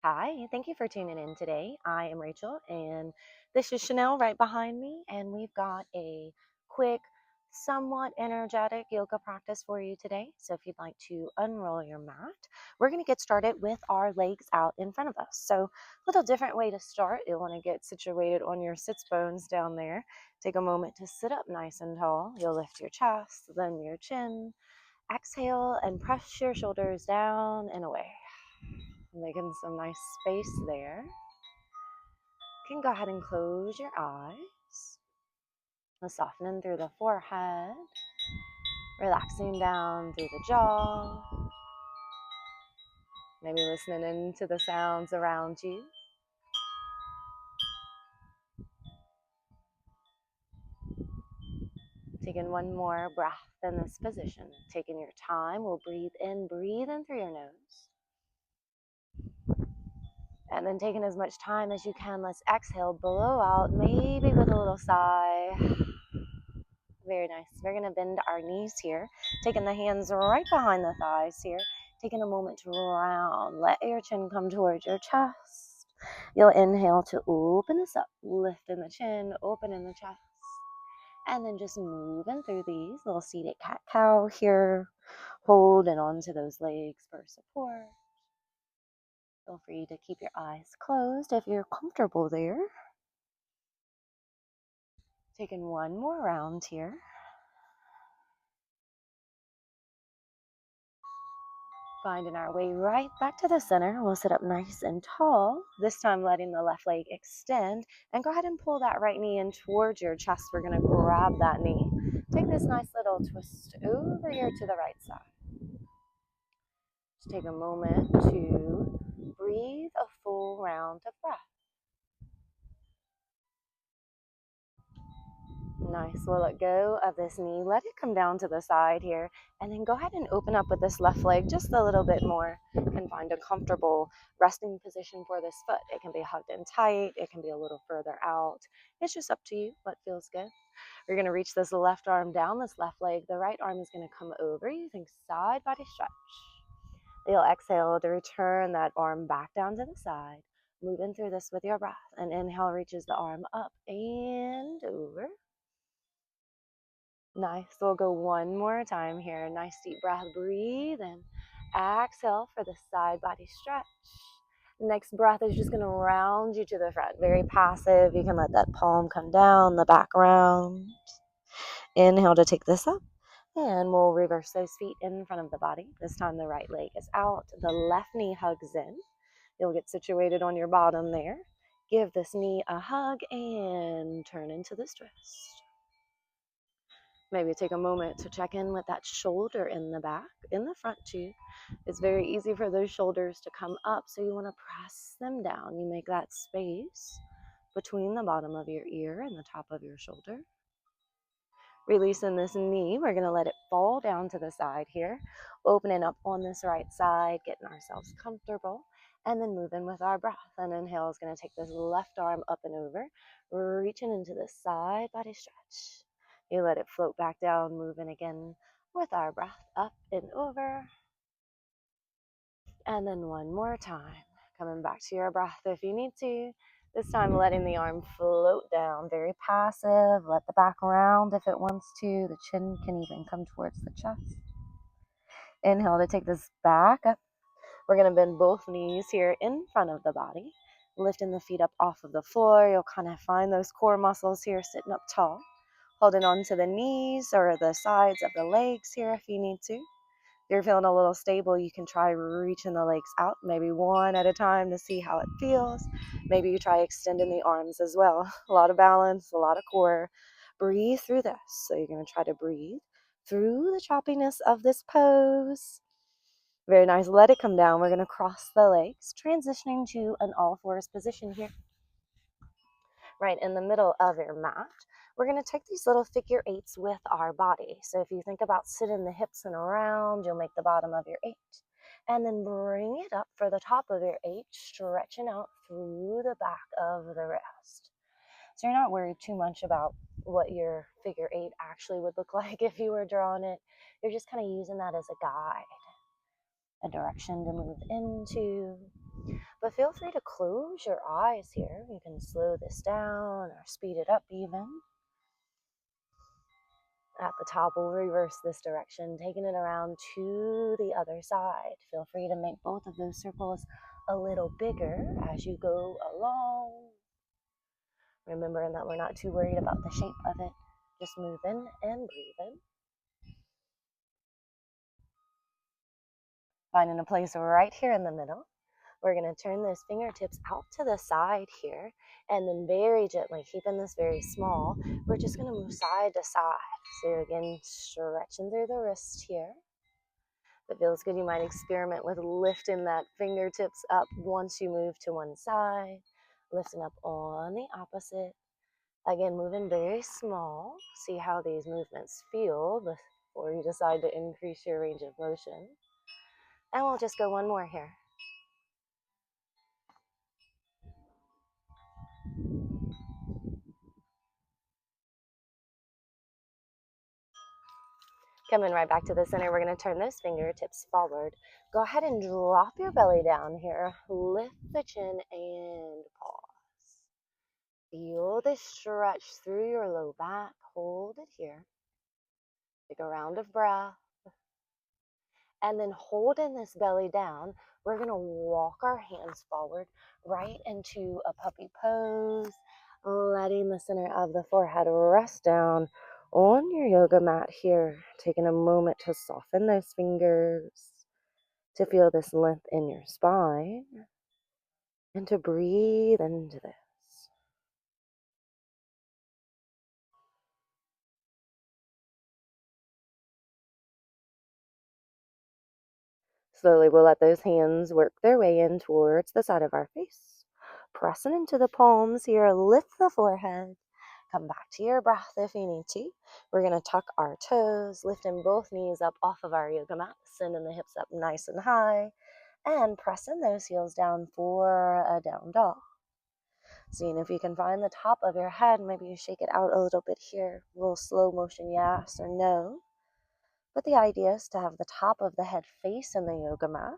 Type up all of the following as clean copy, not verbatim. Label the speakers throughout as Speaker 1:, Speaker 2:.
Speaker 1: Hi, thank you for tuning in today. I am Rachel, and this is Chanel right behind me, and we've got a quick, somewhat energetic yoga practice for you today. So, if you'd like to unroll your mat, we're going to get started with our legs out in front of us. So, a little different way to start. You'll want to get situated on your sits bones down there. Take a moment to sit up nice and tall. You'll lift your chest, then your chin. Exhale and press your shoulders down and away. Making some nice space there. You can go ahead and close your eyes. Softening through the forehead, relaxing down through the jaw. Maybe listening into the sounds around you. Taking one more breath in this position. Taking your time, we'll breathe in through your nose. And then taking as much time as you can, let's exhale, blow out, maybe with a little sigh. Very nice. We're going to bend our knees here, taking the hands right behind the thighs here, taking a moment to round. Let your chin come towards your chest. You'll inhale to open this up, lifting the chin, opening the chest, and then just moving through these little seated cat-cow here, holding onto those legs for support. Feel free to keep your eyes closed if you're comfortable there. Taking one more round here. Finding our way right back to the center. We'll sit up nice and tall. This time letting the left leg extend. And go ahead and pull that right knee in towards your chest. We're going to grab that knee. Take this nice little twist over here to the right side. Just take a moment to breathe a full round of breath. Nice. We'll let go of this knee. Let it come down to the side here. And then go ahead and open up with this left leg just a little bit more. You can find a comfortable resting position for this foot. It can be hugged in tight. It can be a little further out. It's just up to you what feels good. We're going to reach this left arm down, this left leg. The right arm is going to come over. You think side body stretch. You'll exhale to return that arm back down to the side. Moving through this with your breath. And inhale reaches the arm up and over. Nice. We'll go one more time here. Nice deep breath. Breathe in. Exhale for the side body stretch. Next breath is just going to round you to the front. Very passive. You can let that palm come down, the back round. Inhale to take this up. And we'll reverse those feet in front of the body. This time the right leg is out. The left knee hugs in. You'll get situated on your bottom there. Give this knee a hug and turn into this twist. Maybe take a moment to check in with that shoulder in the back, in the front too. It's very easy for those shoulders to come up, so you want to press them down. You make that space between the bottom of your ear and the top of your shoulder. Releasing this knee, we're going to let it fall down to the side here, opening up on this right side, getting ourselves comfortable, and then moving with our breath. And inhale is going to take this left arm up and over, reaching into the side body stretch. You let it float back down, moving again with our breath up and over. And then one more time, coming back to your breath if you need to. This time letting the arm float down, very passive. Let the back round if it wants to. The chin can even come towards the chest. Inhale to take this back up. We're going to bend both knees here in front of the body, lifting the feet up off of the floor. You'll kind of find those core muscles here sitting up tall. Holding on to the knees or the sides of the legs here if you need to. If you're feeling a little stable, you can try reaching the legs out, maybe one at a time to see how it feels. Maybe you try extending the arms as well. A lot of balance, a lot of core. Breathe through this. So you're going to try to breathe through the choppiness of this pose. Very nice. Let it come down. We're going to cross the legs, transitioning to an all fours position here. Right in the middle of your mat. We're going to take these little figure eights with our body. So if you think about sitting the hips and around, you'll make the bottom of your eight. And then bring it up for the top of your eight, stretching out through the back of the wrist. So you're not worried too much about what your figure eight actually would look like if you were drawing it. You're just kind of using that as a guide, a direction to move into. But feel free to close your eyes here. You can slow this down or speed it up even. At the top, we'll reverse this direction, taking it around to the other side. Feel free to make both of those circles a little bigger as you go along. Remembering that we're not too worried about the shape of it. Just move in and breathe in. Finding a place right here in the middle. We're going to turn those fingertips out to the side here, and then very gently, keeping this very small, we're just going to move side to side. So again, stretching through the wrist here. If it feels good, you might experiment with lifting that fingertips up once you move to one side, lifting up on the opposite. Again, moving very small. See how these movements feel before you decide to increase your range of motion. And we'll just go one more here. Coming right back to the center, we're going to turn those fingertips forward. Go ahead and drop your belly down here. Lift the chin and pause. Feel this stretch through your low back. Hold it here. Take a round of breath. And then holding this belly down, we're going to walk our hands forward right into a puppy pose, letting the center of the forehead rest down on your yoga mat here, taking a moment to soften those fingers, to feel this length in your spine, and to breathe into this. Slowly, we'll let those hands work their way in towards the side of our face. Pressing into the palms here, lift the forehead. Come back to your breath if you need to. We're going to tuck our toes, lifting both knees up off of our yoga mat, sending the hips up nice and high, and pressing those heels down for a down dog. Seeing if you can find the top of your head, maybe you shake it out a little bit here. A little slow motion, yes or no. But the idea is to have the top of the head face in the yoga mat,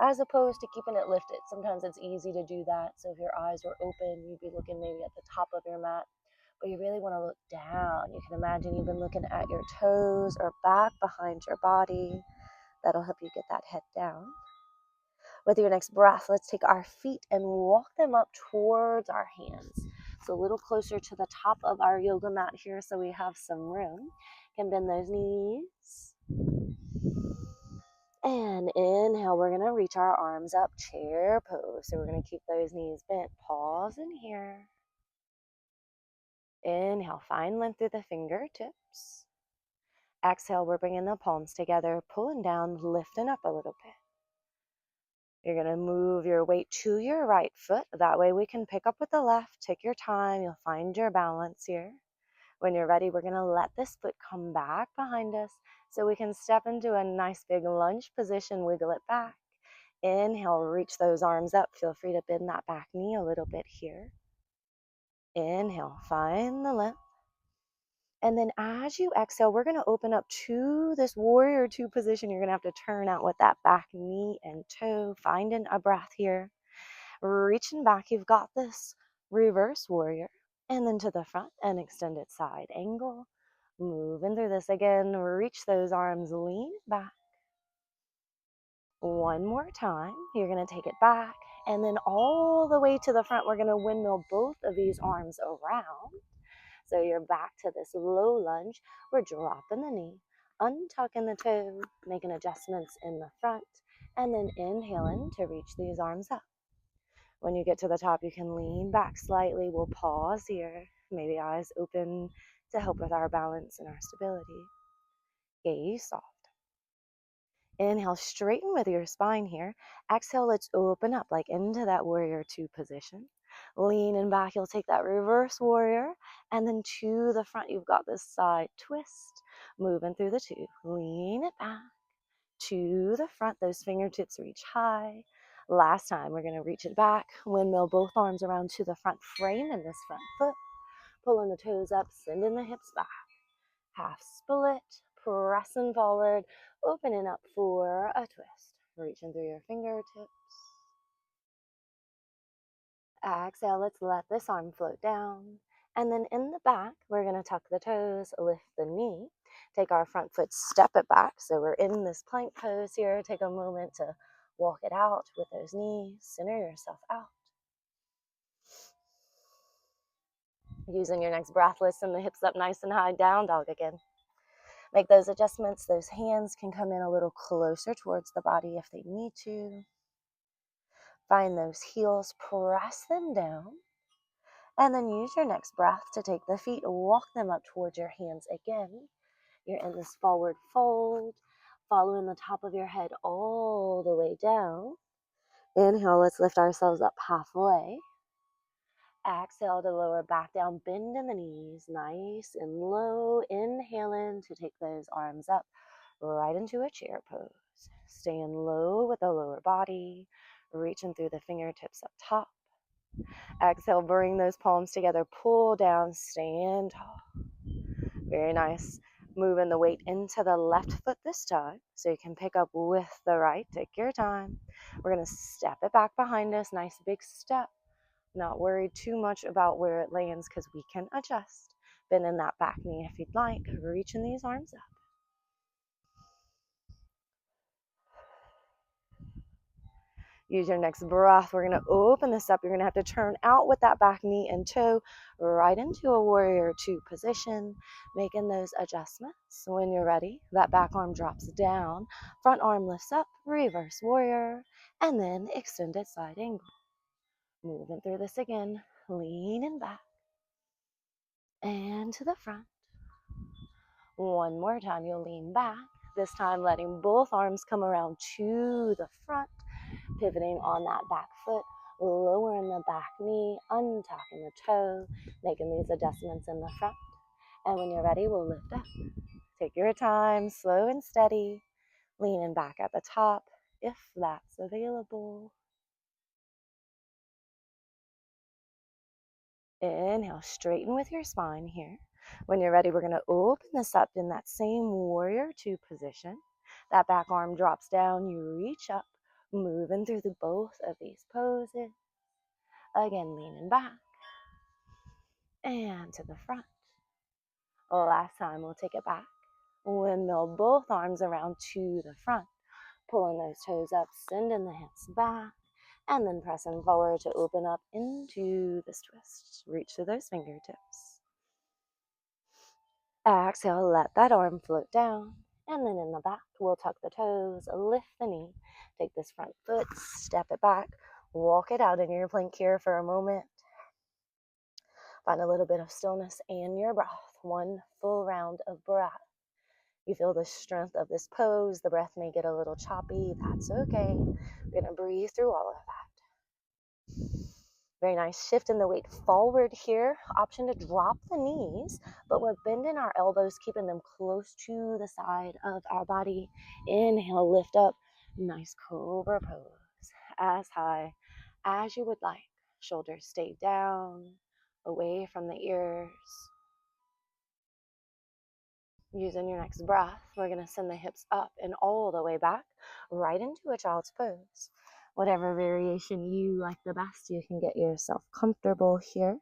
Speaker 1: as opposed to keeping it lifted. Sometimes it's easy to do that. So if your eyes were open, you'd be looking maybe at the top of your mat, but you really want to look down. You can imagine you've been looking at your toes or back behind your body. That'll help you get that head down. With your next breath, let's take our feet and walk them up towards our hands. So a little closer to the top of our yoga mat here so we have some room. Can bend those knees. And inhale, we're going to reach our arms up, chair pose. So we're going to keep those knees bent. Pause in here. Inhale, find length through the fingertips. Exhale, we're bringing the palms together, pulling down, lifting up a little bit. You're going to move your weight to your right foot. That way we can pick up with the left. Take your time. You'll find your balance here. When you're ready, we're going to let this foot come back behind us so we can step into a nice big lunge position, wiggle it back. Inhale, reach those arms up. Feel free to bend that back knee a little bit here. Inhale, find the length. And then as you exhale, we're going to open up to this warrior two position. You're going to have to turn out with that back knee and toe, finding a breath here. Reaching back, you've got this. Reverse warrior. And then to the front, an extended side angle. Moving through this again, reach those arms, lean back. One more time, you're going to take it back, and then all the way to the front, we're going to windmill both of these arms around. So you're back to this low lunge. We're dropping the knee, untucking the toe, making adjustments in the front, and then inhaling to reach these arms up. When you get to the top, you can lean back slightly. We'll pause here, maybe eyes open to help with our balance and our stability. Gaze soft. Inhale, straighten with your spine here. Exhale, let's open up like into that warrior two position. Leaning back, you'll take that reverse warrior, and then to the front, you've got this side twist. Moving through the two. Lean it back to the front. Those fingertips reach high. Last time, we're going to reach it back. Windmill both arms around to the front, framing this front foot. Pulling the toes up, sending the hips back. Half split, pressing forward, opening up for a twist. Reaching through your fingertips. Exhale, let's let this arm float down. And then in the back, we're going to tuck the toes, lift the knee, take our front foot, step it back. So we're in this plank pose here. Take a moment to walk it out with those knees. Center yourself out. Using your next breath, listen the hips up nice and high, down dog again. Make those adjustments. Those hands can come in a little closer towards the body if they need to. Find those heels, press them down. And then use your next breath to take the feet, walk them up towards your hands again. You're in this forward fold, following the top of your head all the way down. Inhale, let's lift ourselves up halfway. Exhale to lower back down, bend in the knees, nice and low. Inhale in to take those arms up right into a chair pose. Staying low with the lower body, reaching through the fingertips up top. Exhale, bring those palms together, pull down, stand tall. Very nice. Moving the weight into the left foot this time, so you can pick up with the right. Take your time. We're going to step it back behind us. Nice big step. Not worried too much about where it lands because we can adjust. Bend in that back knee if you'd like. Reaching these arms up. Use your next breath. We're going to open this up. You're going to have to turn out with that back knee and toe right into a warrior two position, making those adjustments. When you're ready, that back arm drops down, front arm lifts up, reverse warrior, and then extended side angle. Moving through this again, leaning back and to the front. One more time, you'll lean back, this time letting both arms come around to the front, pivoting on that back foot, lowering the back knee, untucking the toe, making these adjustments in the front. And when you're ready, we'll lift up. Take your time, slow and steady, leaning back at the top if that's available. Inhale, straighten with your spine here. When you're ready, we're going to open this up in that same warrior two position. That back arm drops down, you reach up, moving through both of these poses. Again, leaning back and to the front. Last time, we'll take it back. Windmill both arms around to the front, pulling those toes up, sending the hips back, and then pressing forward to open up into this twist. Reach to those fingertips. Exhale, let that arm float down. And then in the back, we'll tuck the toes, lift the knee, take this front foot, step it back, walk it out in your plank here for a moment. Find a little bit of stillness and your breath. One full round of breath. You feel the strength of this pose. The breath may get a little choppy. That's okay. We're going to breathe through all of that. Very nice. Shifting the weight forward here. Option to drop the knees, but we're bending our elbows, keeping them close to the side of our body. Inhale, lift up. Nice cobra pose. As high as you would like. Shoulders stay down, away from the ears. Using your next breath, we're going to send the hips up and all the way back, right into a child's pose. Whatever variation you like the best, you can get yourself comfortable here.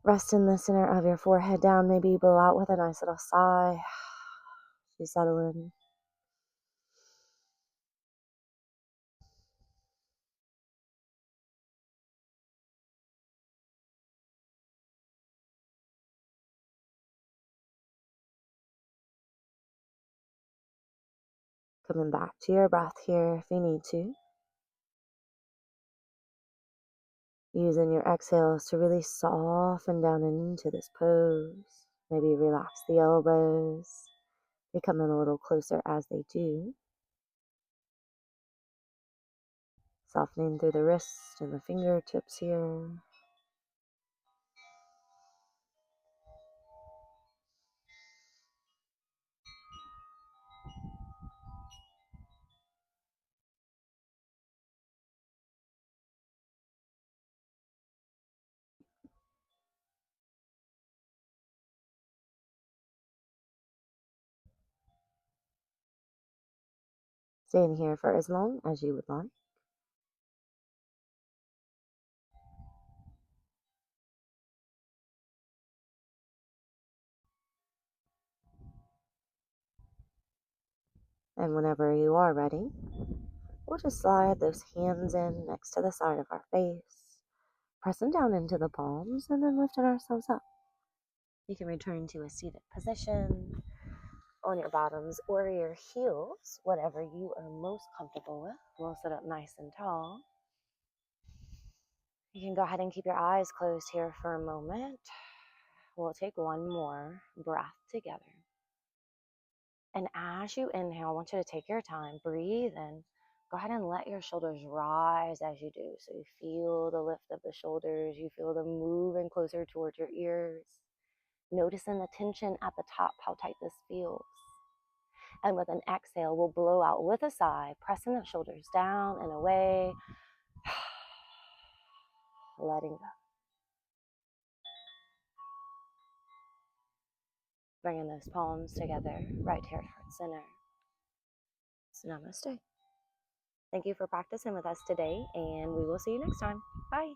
Speaker 1: Rest in the center of your forehead down, maybe blow out with a nice little sigh. You settle in. Coming back to your breath here if you need to. Using your exhales to really soften down into this pose. Maybe relax the elbows. They come in a little closer as they do. Softening through the wrist and the fingertips here. Staying here for as long as you would like. And whenever you are ready, we'll just slide those hands in next to the side of our face, pressing down into the palms and then lifting ourselves up. You can return to a seated position on your bottoms or your heels, whatever you are most comfortable with. We'll sit up nice and tall. You can go ahead and keep your eyes closed here for a moment. We'll take one more breath together. And as you inhale, I want you to take your time, breathe in. Go ahead and let your shoulders rise as you do. So you feel the lift of the shoulders, you feel them moving closer towards your ears. Noticing the tension at the top, how tight this feels. And with an exhale, we'll blow out with a sigh, pressing the shoulders down and away, letting go. Bringing those palms together, right here towards center. So namaste. Thank you for practicing with us today, and we will see you next time. Bye.